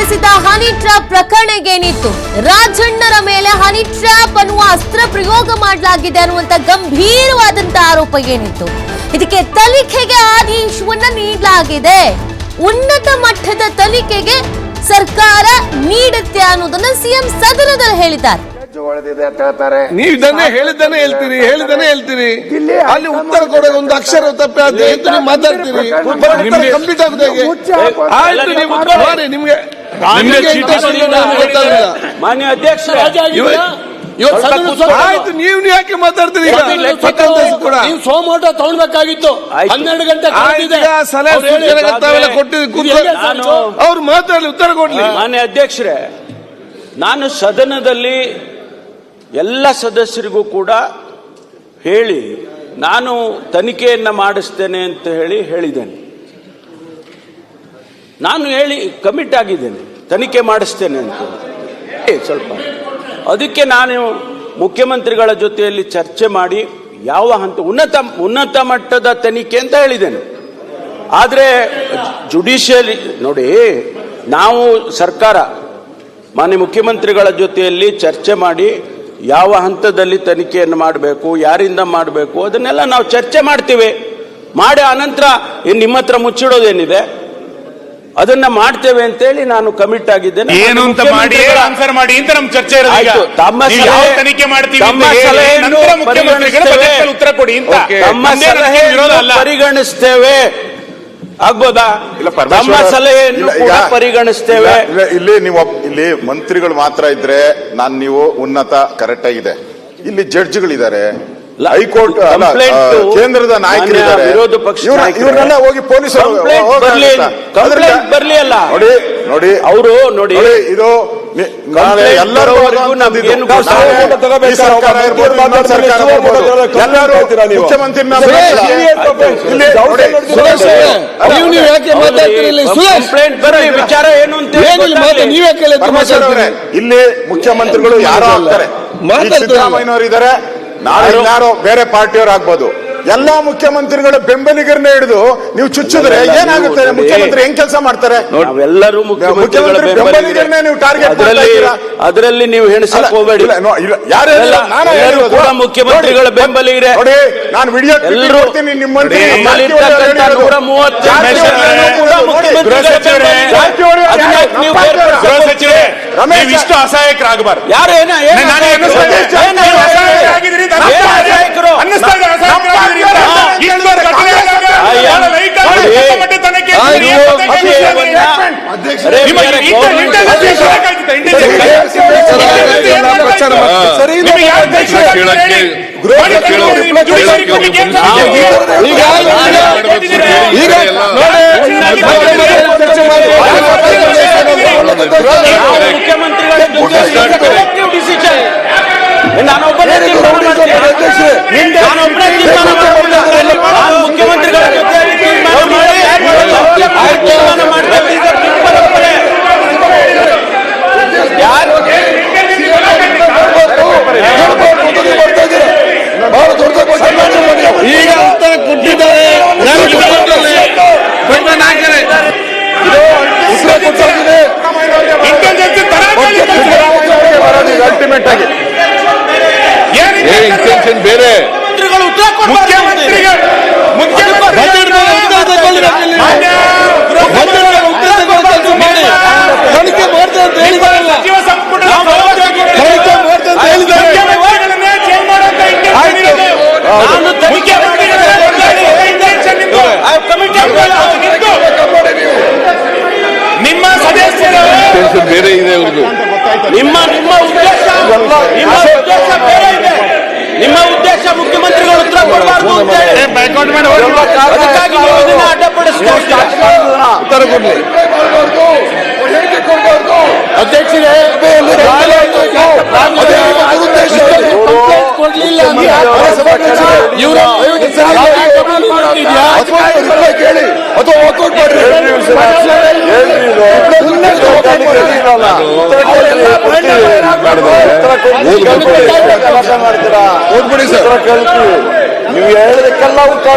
ನಡೆಸಿದ honey trap ಪ್ರಕರಣಕ್ಕೇನಿತ್ತು? ರಾಜಣ್ಣರ ಮೇಲೆ honey trap ಅನ್ನುವ ಅಸ್ತ್ರ ಪ್ರಯೋಗ ಮಾಡಲಾಗಿದೆ ಅನ್ನುವಂತ ಗಂಭೀರವಾದಂತಹ ಆರೋಪ ಏನಿತ್ತು? ಇದಕ್ಕೆ ತನಿಖೆಗೆ ಆದೇಶವನ್ನ ನೀಡಲಾಗಿದೆ. ಉನ್ನತ ಮಟ್ಟದ ತನಿಖೆಗೆ ಸರ್ಕಾರ ನೀಡುತ್ತೆ ಅನ್ನೋದನ್ನ ಸಿಎಂ ಸದನದಲ್ಲಿ ಹೇಳಿದ್ದಾರೆ. ನೀವು ಇದನ್ನೇ ಹೇಳಿದ್ದಾನೆ ಹೇಳ್ತೀರಿ ಅಲ್ಲಿ ಉತ್ತರ ಕೊಡೋಕೆ ಒಂದು ಅಕ್ಷರ ತಪ್ಪೆ ನೀವು ಮಾತಾಡ್ತೀರಿ. ಕಂಪ್ಲೀಟ್ ಆಗುತ್ತೆ ಆಯ್ತು, ನೀವು ಉತ್ತರ ಮಾಡಿ. ನಿಮ್ಗೆ ಮಾನ್ಯ ಅಧ್ಯಕ್ಷ ಆಯ್ತು, ನೀವು ಯಾಕೆ ಮಾತಾಡ್ತೀರಿ? ನೀವು ಸೋಮೋಟ ತಗೊಳ್ಬೇಕಾಗಿತ್ತು. 12 ಗಂಟೆ ಅವ್ರು ಮಾತಾಡ್ಲಿ, ಉತ್ತರ ಕೊಡ್ಲಿ. ಮಾನ್ಯ ಅಧ್ಯಕ್ಷರೇ, ನಾನು ಸದನದಲ್ಲಿ ಎಲ್ಲ ಸದಸ್ಯರಿಗೂ ಕೂಡ ಹೇಳಿ ನಾನು ತನಿಖೆಯನ್ನ ಮಾಡಿಸ್ತೇನೆ ಅಂತ ಹೇಳಿದ್ದೇನೆ. ನಾನು ಕಮಿಟ್ ಆಗಿದ್ದೇನೆ, ತನಿಖೆ ಮಾಡಿಸ್ತೇನೆ ಅಂತ. ಸ್ವಲ್ಪ ಅದಕ್ಕೆ ನಾನು ಮುಖ್ಯಮಂತ್ರಿಗಳ ಜೊತೆಯಲ್ಲಿ ಚರ್ಚೆ ಮಾಡಿ ಯಾವ ಹಂತ ಉನ್ನತ ಮಟ್ಟದ ತನಿಖೆ ಅಂತ ಹೇಳಿದ್ದೇನೆ. ಆದರೆ ಜುಡಿಷಿಯರಿ ನೋಡಿ, ನಾವು ಸರ್ಕಾರ ಮಾನ್ಯ ಮುಖ್ಯಮಂತ್ರಿಗಳ ಜೊತೆಯಲ್ಲಿ ಚರ್ಚೆ ಮಾಡಿ ಯಾವ ಹಂತದಲ್ಲಿ ತನಿಖೆಯನ್ನು ಮಾಡಬೇಕು, ಯಾರಿಂದ ಮಾಡಬೇಕು, ಅದನ್ನೆಲ್ಲ ನಾವು ಚರ್ಚೆ ಮಾಡ್ತೀವಿ. ಮಾಡಿ ಅನಂತರ ನಿಮ್ಮ ಹತ್ರ ಮುಚ್ಚಿಡೋದೇನಿದೆ ಅದನ್ನ ಮಾಡ್ತೇವೆ ಅಂತೇಳಿ ನಾನು ಕಮಿಟ್ ಆಗಿದ್ದೇನೆ. ಏನು ಅಂತ ಮಾಡಿ ಆನ್ಸರ್ ಮಾಡಿ ಅಂತ ನಮ್ಮ ಚರ್ಚೆ ಇರೋದು. ತನಿಖೆ ಮಾಡ್ತೀವಿ, ಉತ್ತರ ಕೊಡಿ ಅಂತ ಪರಿಗಣಿಸ್ತೇವೆ. ಆಗ್ಬೋದಾ? ತಮ್ಮ ಸಲಹೆಯನ್ನು ಪರಿಗಣಿಸ್ತೇವೆ. ಇಲ್ಲಿ ಮಂತ್ರಿಗಳು ಮಾತ್ರ ಇದ್ರೆ ನೀವು ಉನ್ನತ ಕರೆಕ್ಟ್ ಆಗಿದೆ. ಇಲ್ಲಿ ಜಡ್ಜ್ಗಳಿದ್ದಾರೆ, ಹೈಕೋರ್ಟ್ ಕೇಂದ್ರದ ನಾಯಕರಿದ್ದಾರೆ, ವಿರೋಧ ಪಕ್ಷ ಇವರೆಲ್ಲ ಹೋಗಿ ಪೊಲೀಸರು ಬರ್ಲಿ ಅಲ್ಲ. ನೋಡಿ ಅವರು ಇದು ಎಲ್ಲರೂ ಮುಖ್ಯಮಂತ್ರಿ ವಿಚಾರ ಏನು ಅಂತ ಇಲ್ಲಿ ಮುಖ್ಯಮಂತ್ರಿಗಳು ಯಾರೋ ಆಗ್ತಾರೆ. ಸಿದ್ದರಾಮಯ್ಯನವರು ಇದ್ದಾರೆ, ನಾಳೆ ಯಾರೋ ಬೇರೆ ಪಾರ್ಟಿಯವರು ಆಗ್ಬೋದು. ಎಲ್ಲಾ ಮುಖ್ಯಮಂತ್ರಿಗಳ ಬೆಂಬಲಿಗರನ್ನ ಹಿಡಿದು ನೀವು ಚುಚ್ಚಿದ್ರೆ ಏನಾಗುತ್ತೆ? ಮುಖ್ಯಮಂತ್ರಿ ಹೆಂಗ್ ಕೆಲಸ ಮಾಡ್ತಾರೆ? ನಾವೆಲ್ಲರೂ ಮುಖ್ಯಮಂತ್ರಿ ಬೆಂಬಲಿಗರನ್ನೇ ನೀವು ಟಾರ್ಗೆಟ್ ಅದರಲ್ಲಿ ನೀವು ಹೆಣಸಕ್ ಹೋಗಬೇಡಿ. ಮುಖ್ಯಮಂತ್ರಿಗಳ ಬೆಂಬಲಿಗರೇ ನೋಡಿ, ನಾನು ವಿಡಿಯೋ ಎಲ್ಲರೂ ನಿಮ್ಮ ಇಷ್ಟು ಅಸಹಾಯಕರಾಗಬಾರ್ದು. ನಾನೊಬ್ಬನೇ ಮುಖ್ಯಮಂತ್ರಿಗಳ ಜೊತೆ ತೀರ್ಮಾನ ಮಾಡ್ತೇವೆ. ಈಗ ಉತ್ತರ ಕೊಟ್ಟಿದ್ದಾರೆ. ಅಲ್ಟಿಮೇಟ್ ಆಗಿ ಇಂಟೆನ್ಷನ್ ಬೇರೆ. ತನಿಖೆ ಮಾಡ್ತಾ ಅಂತ ಹೇಳಿದಾರಲ್ಲ, ನಿಮ್ಮ ಸದಸ್ಯರು ಬೇರೆ ಇದೆ ಅವ್ರದ್ದು. ನಿಮ್ಮ ಉದ್ದೇಶ ಬೇರೆ ಇದೆ. ನಿಮ್ಮ ಉದ್ದೇಶ ಮುಖ್ಯಮಂತ್ರಿಗಳು ಉತ್ತರ ಕೊಡಬಾರ್ದು ಅಂತ ಅದಕ್ಕಾಗಿ ನೀವು ಇದನ್ನ ಅಡ್ಡಪಡಿಸ್ತಾ ಉತ್ತರ ಕೊಡ್ಲಿ. ಅಧ್ಯಕ್ಷರೇ, ಕೊಡ್ಲಿಲ್ಲ ಕೇಳಿ ಅಥವಾ ವರ್ಕೌಟ್ ಮಾಡ್ರಿ. ಓದ್ಬಿಡಿ ಸರ್, ನೀವು ಹೇಳಿದಕ್ಕೆಲ್ಲ ಉತ್ತರ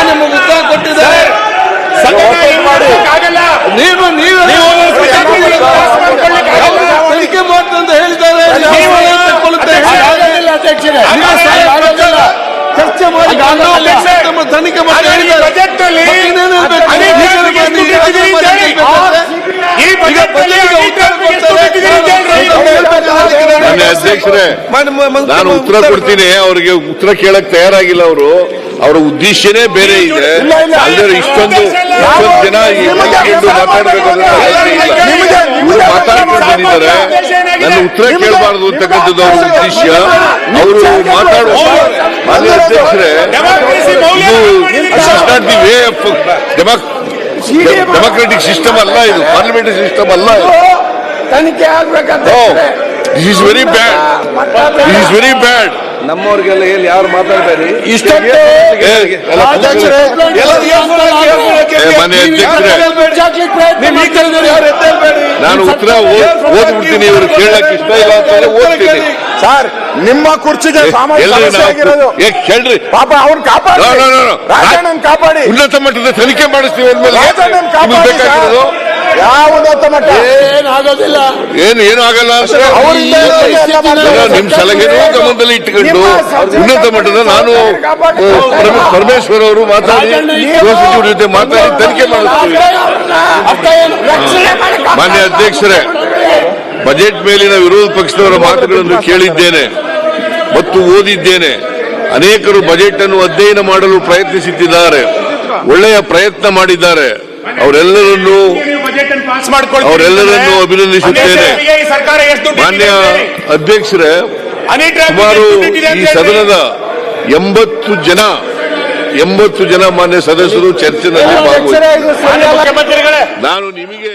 ನಿಮಗೆ ಉತ್ತರ ಕೊಟ್ಟಿದ್ದಾರೆ. ಆಗಲ್ಲ. ನೀವೇ ತನಿಖೆ ಮಾಡ್ತು ಅಂತ ಹೇಳಿದ್ದಾರೆ. ಚರ್ಚೆ ಮಾಡಿ ತನಿಖೆ ಮಾಡಿ ಅಧ್ಯಕ್ಷರೇ, ನಾನು ಉತ್ತರ ಕೊಡ್ತೀನಿ. ಅವ್ರಿಗೆ ಉತ್ತರ ಕೇಳಕ್ ತಯಾರಾಗಿಲ್ಲ. ಅವರ ಉದ್ದೇಶನೇ ಬೇರೆ ಇದೆ. ಅಲ್ಲದೆ ಇಷ್ಟೊಂದು ಜನ ಮಾತಾಡ್ಕೊಂಡು ಬಂದಿದ್ದಾರೆ. ನನ್ನ ಉತ್ತರ ಕೇಳಬಾರದು ಅಂತಕ್ಕಂಥದ್ದು ಅವ್ರ ಉದ್ದೇಶ. ಅವರು ಮಾತಾಡುವ ಮಾನ್ಯ ಅಧ್ಯಕ್ಷರೇ, the way of democratic system ಅಲ್ಲ ಇದು, ಪಾರ್ಲಿಮೆಂಟರಿ ಸಿಸ್ಟಮ್ ಅಲ್ಲ ಇದು. ತನಿಖೆ ಆಗ್ಬೇಕಂತ this is very bad. This is very bad. ನಮ್ಮವ್ರಿಗೆಲ್ಲ ಎಲ್ಲಿ ಯಾರು ಮಾತಾಡ್ಬೇಡಿ. ಮಾನ್ಯ ಅಧ್ಯಕ್ಷರೇ, ನಾನು ಉತ್ತರ ಓದ್ಬಿಡ್ತೀನಿ. ಇವರು ಕೇಳಕ್ ಇಷ್ಟ ಇಲ್ಲ ಅಂತಂದ್ರೆ ಓದ್ತೀನಿ. ಸರ್, ನಿಮ್ಮ ಕುರ್ಚಿಗೆ ಕೇಳ್ರಿ ಪಾಪ ಅವ್ನು ಕಾಪಾಡಿ, ರಾಜಣ್ಣನ್ ಕಾಪಾಡಿ, ಉನ್ನತ ಮಟ್ಟದ ತನಿಖೆ ಮಾಡಿಸ್ತೀವಿ ಅಂದ್ಮೇಲೆ ರಾಜಣ್ಣನ್ ಕಾಪಾಡಿ. ಬೇಕಾಗಿರೋದು ಯಾವ ಉನ್ನತ ಮಟ್ಟ ಏನಾಗೋದಿಲ್ಲ. ಏನು ಆಗಲ್ಲ ಅಂದ್ರೆ ನಿಮ್ ಸಲಹೆನೂ ಗಮನದಲ್ಲಿ ಇಟ್ಟುಕೊಂಡು ಉನ್ನತ ಮಟ್ಟದ ನಾನು ಪರಮೇಶ್ವರ್ ಅವರು ಮಾತಾಡಿ ಸಚಿವರ ಜೊತೆ ಮಾತಾಡಿ ತನಿಖೆ ಮಾಡಿಸ್ತೀವಿ. ಮಾನ್ಯ ಅಧ್ಯಕ್ಷರೇ, ಬಜೆಟ್ ಮೇಲಿನ ವಿರೋಧ ಪಕ್ಷದವರ ಮಾತುಗಳನ್ನು ಕೇಳಿದ್ದೇನೆ ಮತ್ತು ಓದಿದ್ದೇನೆ. ಅನೇಕರು ಬಜೆಟ್ ಅನ್ನು ಅಧ್ಯಯನ ಮಾಡಲು ಪ್ರಯತ್ನಿಸುತ್ತಿದ್ದಾರೆ, ಒಳ್ಳೆಯ ಪ್ರಯತ್ನ ಮಾಡಿದ್ದಾರೆ. ಅವರೆಲ್ಲರನ್ನೂ ಅಭಿನಂದಿಸುತ್ತೇನೆ. ಮಾನ್ಯ ಅಧ್ಯಕ್ಷರೇ, ಸುಮಾರು ಈ ಸದನದ 80 ಜನ ಮಾನ್ಯ ಸದಸ್ಯರು ಚರ್ಚೆನಲ್ಲಿ ಭಾಗವಹಿಸಿದ್ದಾರೆ. ನಾನು ನಿಮಗೆ